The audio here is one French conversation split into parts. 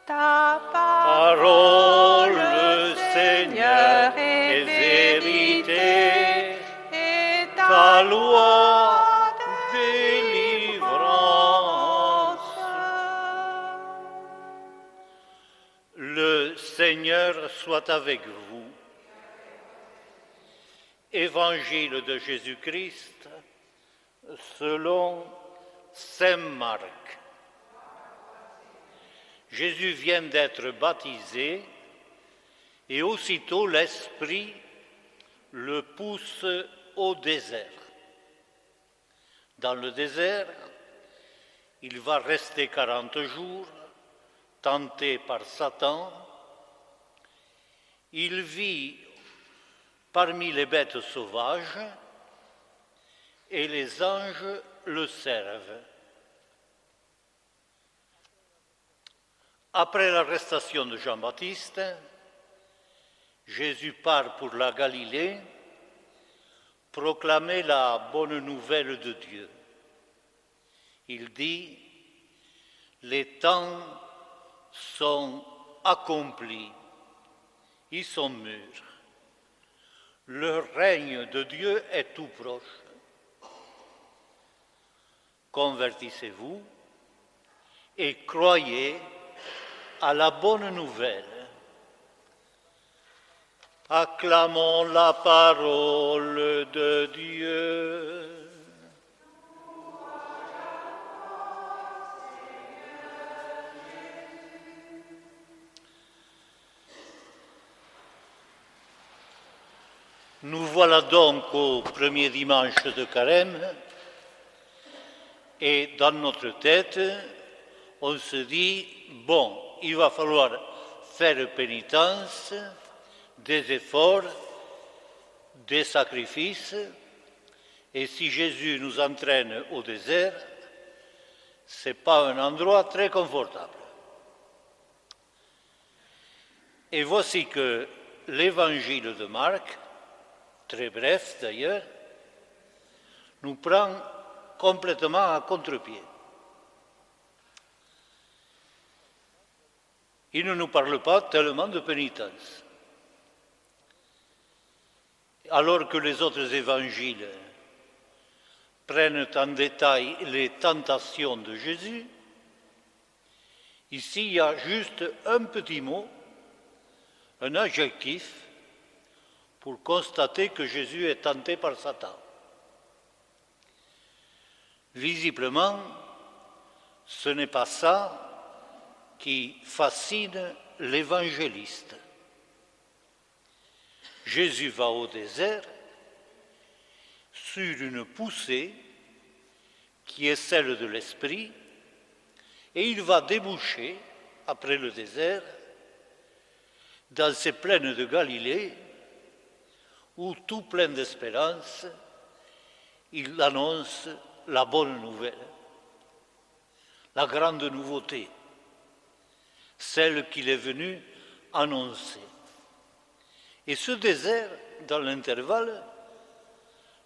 Ta Parole, Seigneur, est vérité, et ta loi délivrance. Le Seigneur soit avec vous. Évangile de Jésus-Christ selon saint Marc. Jésus vient d'être baptisé et aussitôt l'Esprit le pousse au désert. Dans le désert, il va rester 40 jours, tenté par Satan. Il vit parmi les bêtes sauvages et les anges le servent. Après l'arrestation de Jean-Baptiste, Jésus part pour la Galilée proclamer la bonne nouvelle de Dieu. Il dit « Les temps sont accomplis, ils sont mûrs. Le règne de Dieu est tout proche. Convertissez-vous et croyez à la bonne nouvelle. » Acclamons la parole de Dieu. Nous voilà donc au premier dimanche de Carême et dans notre tête, on se dit, bon, il va falloir faire pénitence, des efforts, des sacrifices, et si Jésus nous entraîne au désert, ce n'est pas un endroit très confortable. Et voici que l'évangile de Marc, très bref d'ailleurs, nous prend complètement à contre-pied. Il ne nous parle pas tellement de pénitence. Alors que les autres évangiles prennent en détail les tentations de Jésus, ici il y a juste un petit mot, un adjectif, pour constater que Jésus est tenté par Satan. Visiblement, ce n'est pas ça qui fascine l'évangéliste. Jésus va au désert sur une poussée qui est celle de l'Esprit et il va déboucher, après le désert, dans ces plaines de Galilée où, tout plein d'espérance, il annonce la bonne nouvelle, la grande nouveauté, celle qu'il est venu annoncer. Et ce désert, dans l'intervalle,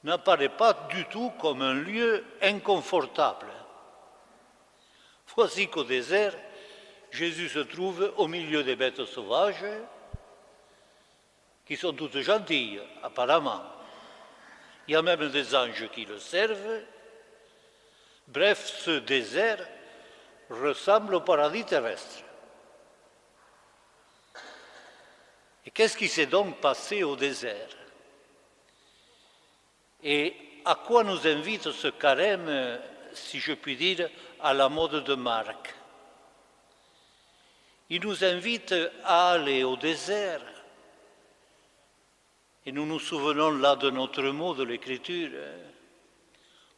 n'apparaît pas du tout comme un lieu inconfortable. Voici qu'au désert, Jésus se trouve au milieu des bêtes sauvages, qui sont toutes gentilles, apparemment. Il y a même des anges qui le servent. Bref, ce désert ressemble au paradis terrestre. Et qu'est-ce qui s'est donc passé au désert? Et à quoi nous invite ce carême, si je puis dire, à la mode de Marc? Il nous invite à aller au désert. Et nous nous souvenons là de notre mot de l'Écriture,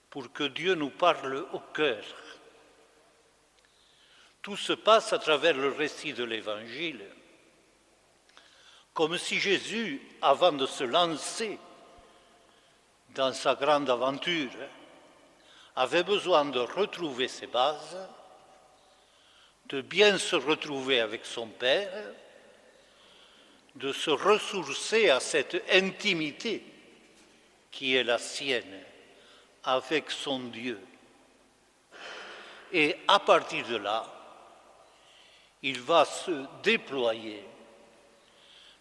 pour que Dieu nous parle au cœur. Tout se passe à travers le récit de l'Évangile, comme si Jésus, avant de se lancer dans sa grande aventure, avait besoin de retrouver ses bases, de bien se retrouver avec son Père, de se ressourcer à cette intimité qui est la sienne avec son Dieu. Et à partir de là, il va se déployer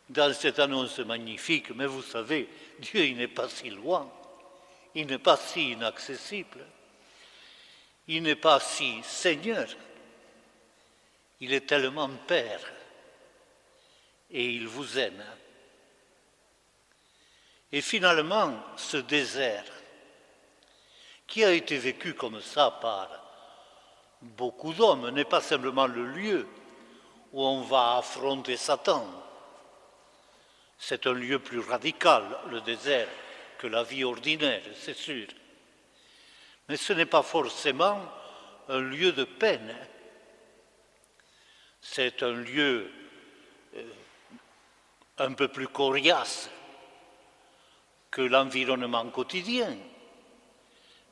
dans cette annonce magnifique. Mais vous savez, Dieu, il n'est pas si loin, il n'est pas si inaccessible, il n'est pas si Seigneur, il est tellement Père et il vous aime. Et finalement, ce désert, qui a été vécu comme ça par beaucoup d'hommes, n'est pas simplement le lieu où on va affronter Satan. C'est un lieu plus radical, le désert, que la vie ordinaire, c'est sûr. Mais ce n'est pas forcément un lieu de peine. C'est un lieu un peu plus coriace que l'environnement quotidien.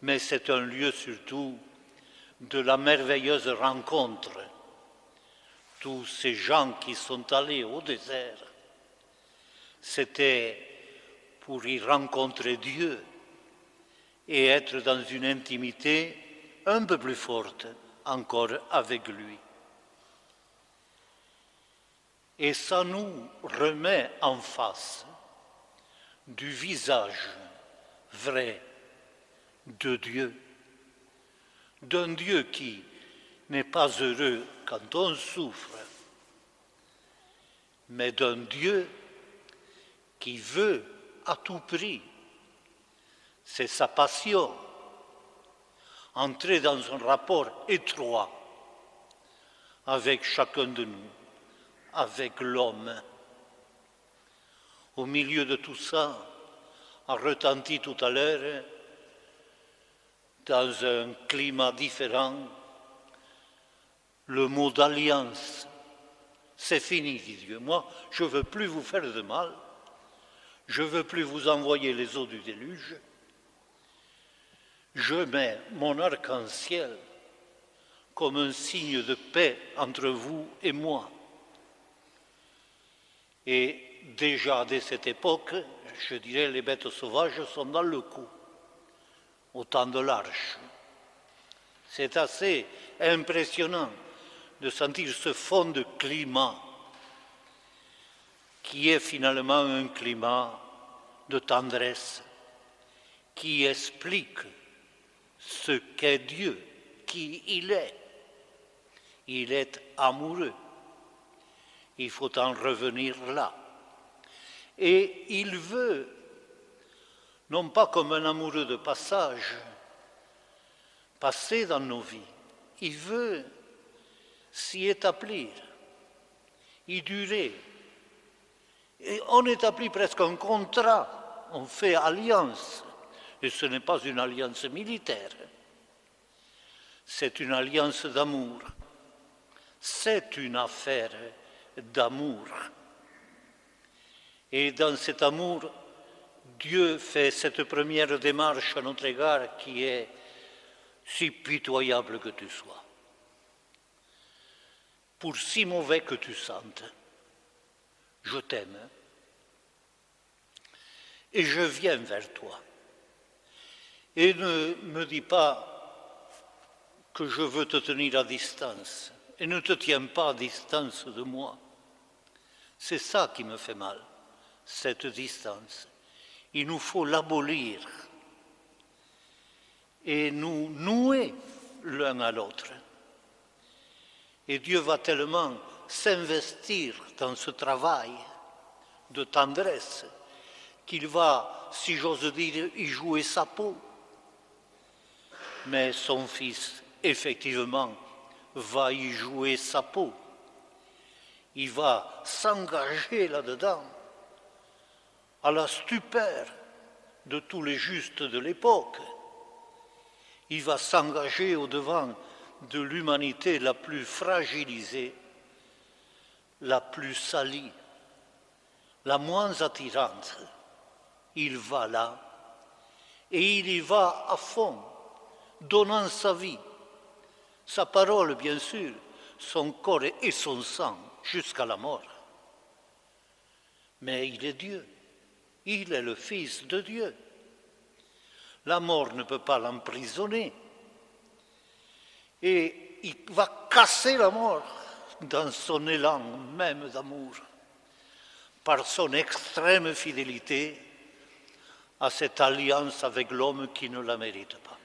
Mais c'est un lieu surtout de la merveilleuse rencontre. Tous ces gens qui sont allés au désert, c'était pour y rencontrer Dieu et être dans une intimité un peu plus forte encore avec lui. Et ça nous remet en face du visage vrai de Dieu, d'un Dieu qui n'est pas heureux quand on souffre, mais d'un Dieu qui veut à tout prix, c'est sa passion, entrer dans un rapport étroit avec chacun de nous, avec l'homme. Au milieu de tout ça, a retenti tout à l'heure, dans un climat différent, le mot d'alliance. C'est fini, dit Dieu. Moi, je ne veux plus vous faire de mal. Je ne veux plus vous envoyer les eaux du déluge. Je mets mon arc-en-ciel comme un signe de paix entre vous et moi. Et déjà, dès cette époque, je dirais, les bêtes sauvages sont dans le coup, au temps de l'Arche. C'est assez impressionnant de sentir ce fond de climat qui est finalement un climat de tendresse, qui explique ce qu'est Dieu, qui il est. Il est amoureux. Il faut en revenir là. Et il veut, non pas comme un amoureux de passage, passer dans nos vies. Il veut s'y établir, y durer. Et on établit presque un contrat, on fait alliance. Et ce n'est pas une alliance militaire, c'est une alliance d'amour. C'est une affaire d'amour. Et dans cet amour, Dieu fait cette première démarche à notre égard qui est si pitoyable que tu sois, pour si mauvais que tu sentes, je t'aime et je viens vers toi. Et ne me dis pas que je veux te tenir à distance, et ne te tiens pas à distance de moi. C'est ça qui me fait mal, cette distance. Il nous faut l'abolir et nous nouer l'un à l'autre. Et Dieu va tellement s'investir dans ce travail de tendresse qu'il va, si j'ose dire, y jouer sa peau. Mais son Fils, effectivement, va y jouer sa peau. Il va s'engager là-dedans, à la stupeur de tous les justes de l'époque. Il va s'engager au-devant de l'humanité la plus fragilisée, la plus salie, la moins attirante. Il va là et il y va à fond, donnant sa vie, sa parole bien sûr, son corps et son sang jusqu'à la mort. Mais il est Dieu, il est le Fils de Dieu. La mort ne peut pas l'emprisonner. Et il va casser la mort dans son élan même d'amour, par son extrême fidélité à cette alliance avec l'homme qui ne la mérite pas.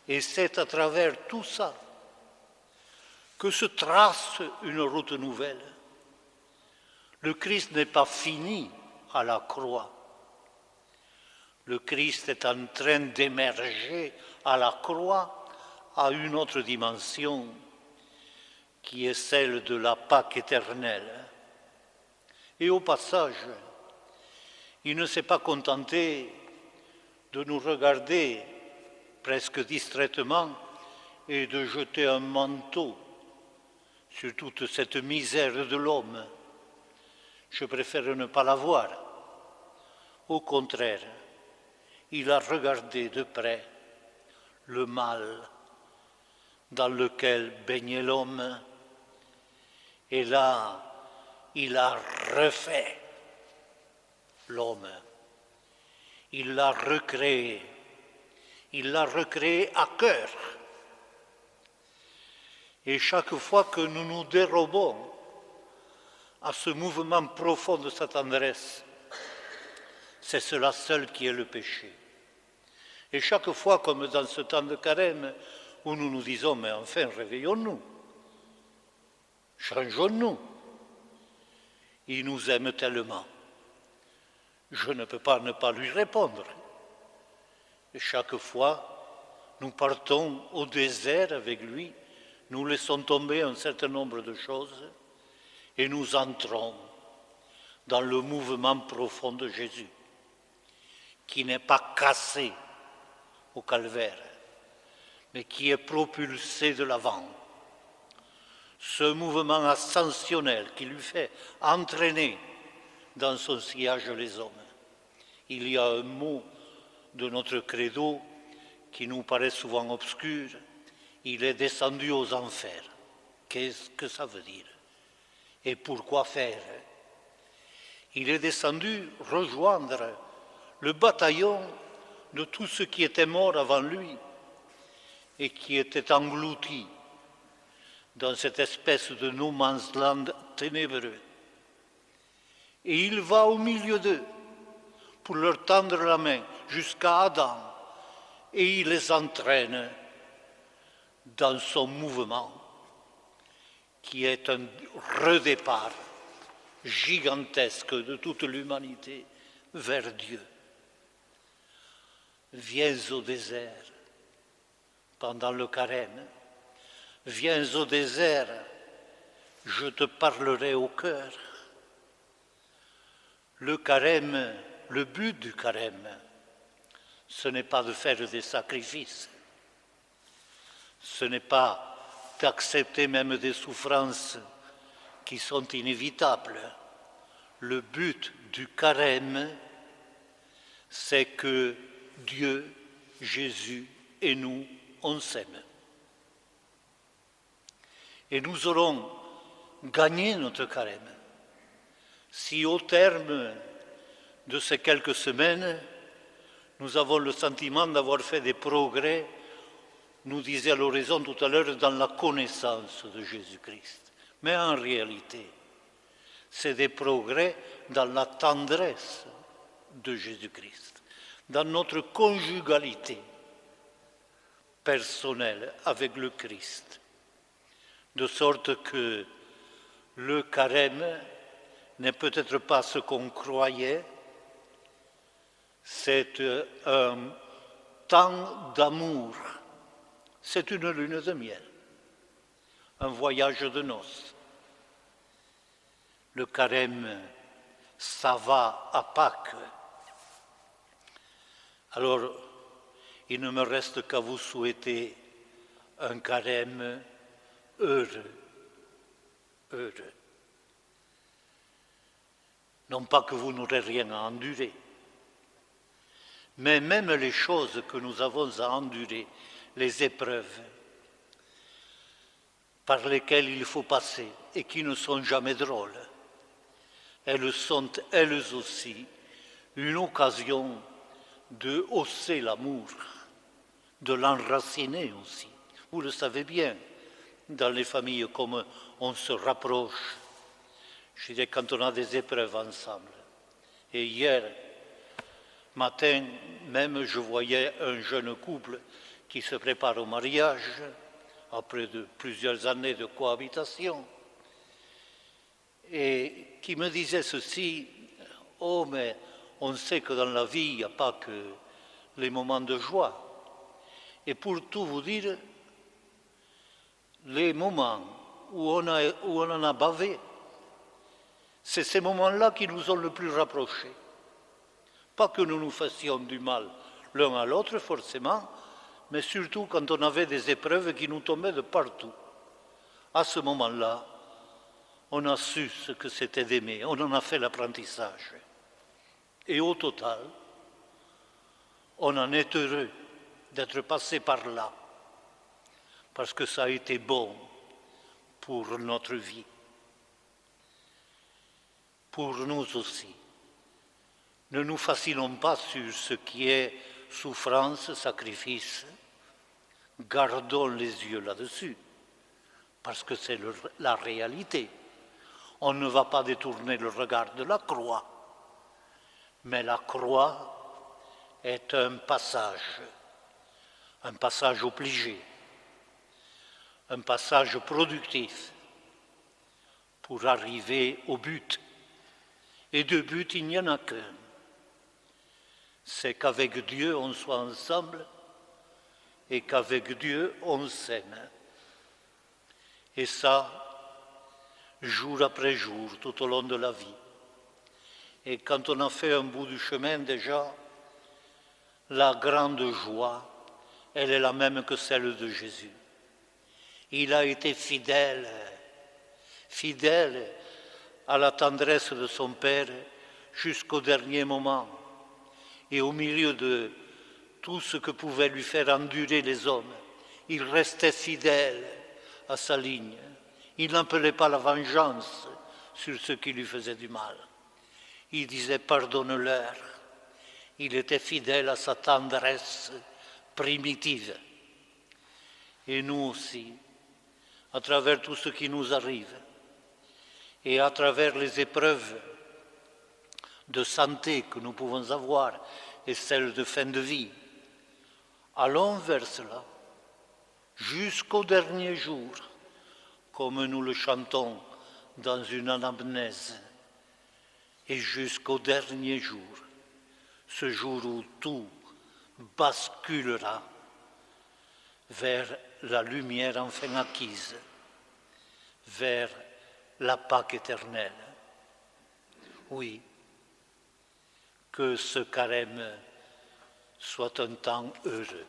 Et c'est à travers tout ça que se trace une route nouvelle. Le Christ n'est pas fini à la croix. Le Christ est en train d'émerger à la croix à une autre dimension qui est celle de la Pâque éternelle. Et au passage, il ne s'est pas contenté de nous regarder presque distraitement et de jeter un manteau sur toute cette misère de l'homme. Je préfère ne pas la voir. Au contraire, il a regardé de près le mal dans lequel baignait l'homme. Et là, il a refait l'homme. Il l'a recréé. Il l'a recréé à cœur. Et chaque fois que nous nous dérobons à ce mouvement profond de sa tendresse, c'est cela seul qui est le péché. Et chaque fois, comme dans ce temps de carême, où nous nous disons, mais enfin, réveillons-nous, changeons-nous. Il nous aime tellement. Je ne peux pas ne pas lui répondre. Et chaque fois, nous partons au désert avec lui, nous laissons tomber un certain nombre de choses et nous entrons dans le mouvement profond de Jésus, qui n'est pas cassé au calvaire, mais qui est propulsé de l'avant. Ce mouvement ascensionnel qui lui fait entraîner dans son sillage les hommes. Il y a un mot de notre credo qui nous paraît souvent obscur, il est descendu aux enfers. Qu'est-ce que ça veut dire? Et pourquoi faire? Il est descendu rejoindre le bataillon de tous ceux qui étaient morts avant lui et qui étaient engloutis dans cette espèce de no man's land ténébreux. Et il va au milieu d'eux pour leur tendre la main jusqu'à Adam et il les entraîne dans son mouvement qui est un redépart gigantesque de toute l'humanité vers Dieu. Viens au désert pendant le carême, viens au désert, je te parlerai au cœur. Le carême, le but du carême, ce n'est pas de faire des sacrifices, ce n'est pas d'accepter même des souffrances qui sont inévitables. Le but du carême, c'est que Dieu, Jésus et nous, on s'aime. Et nous aurons gagné notre carême si au terme de ces quelques semaines, nous avons le sentiment d'avoir fait des progrès, nous disait l'horizon tout à l'heure, dans la connaissance de Jésus-Christ. Mais en réalité, c'est des progrès dans la tendresse de Jésus-Christ, dans notre conjugalité personnelle avec le Christ, de sorte que le carême n'est peut-être pas ce qu'on croyait, c'est un temps d'amour, c'est une lune de miel, un voyage de noces. Le carême, ça va à Pâques. Alors, il ne me reste qu'à vous souhaiter un carême heureux, heureux. Non pas que vous n'aurez rien à endurer, mais même les choses que nous avons à endurer, les épreuves par lesquelles il faut passer et qui ne sont jamais drôles, elles sont elles aussi une occasion de hausser l'amour, de l'enraciner aussi. Vous le savez bien, dans les familles comme on se rapproche, je dirais quand on a des épreuves ensemble. Et hier matin, même, je voyais un jeune couple qui se prépare au mariage, après plusieurs années de cohabitation, et qui me disait ceci: « Oh, mais on sait que dans la vie, il n'y a pas que les moments de joie. Et pour tout vous dire, les moments où on en a bavé, c'est ces moments-là qui nous ont le plus rapprochés. Pas que nous nous fassions du mal l'un à l'autre, forcément, mais surtout quand on avait des épreuves qui nous tombaient de partout. À ce moment-là, on a su ce que c'était d'aimer, on en a fait l'apprentissage. Et au total, on en est heureux d'être passé par là, parce que ça a été bon pour notre vie, pour nous aussi. Ne nous fascinons pas sur ce qui est souffrance, sacrifice. Gardons les yeux là-dessus, parce que c'est la réalité. On ne va pas détourner le regard de la croix, mais la croix est un passage obligé, un passage productif pour arriver au but. Et de but, il n'y en a qu'un. C'est qu'avec Dieu, on soit ensemble et qu'avec Dieu, on s'aime. Et ça, jour après jour, tout au long de la vie. Et quand on a fait un bout du chemin déjà, la grande joie, elle est la même que celle de Jésus. Il a été fidèle à la tendresse de son Père jusqu'au dernier moment. Et au milieu de tout ce que pouvaient lui faire endurer les hommes, il restait fidèle à sa ligne. Il n'appelait pas la vengeance sur ceux qui lui faisaient du mal. Il disait « pardonne-leur ». Il était fidèle à sa tendresse primitive. Et nous aussi, à travers tout ce qui nous arrive, et à travers les épreuves de santé que nous pouvons avoir et celles de fin de vie, allons vers cela jusqu'au dernier jour, comme nous le chantons dans une anamnèse, et jusqu'au dernier jour, ce jour où tout basculera vers la lumière enfin acquise, vers la Pâque éternelle. Oui, que ce carême soit un temps heureux.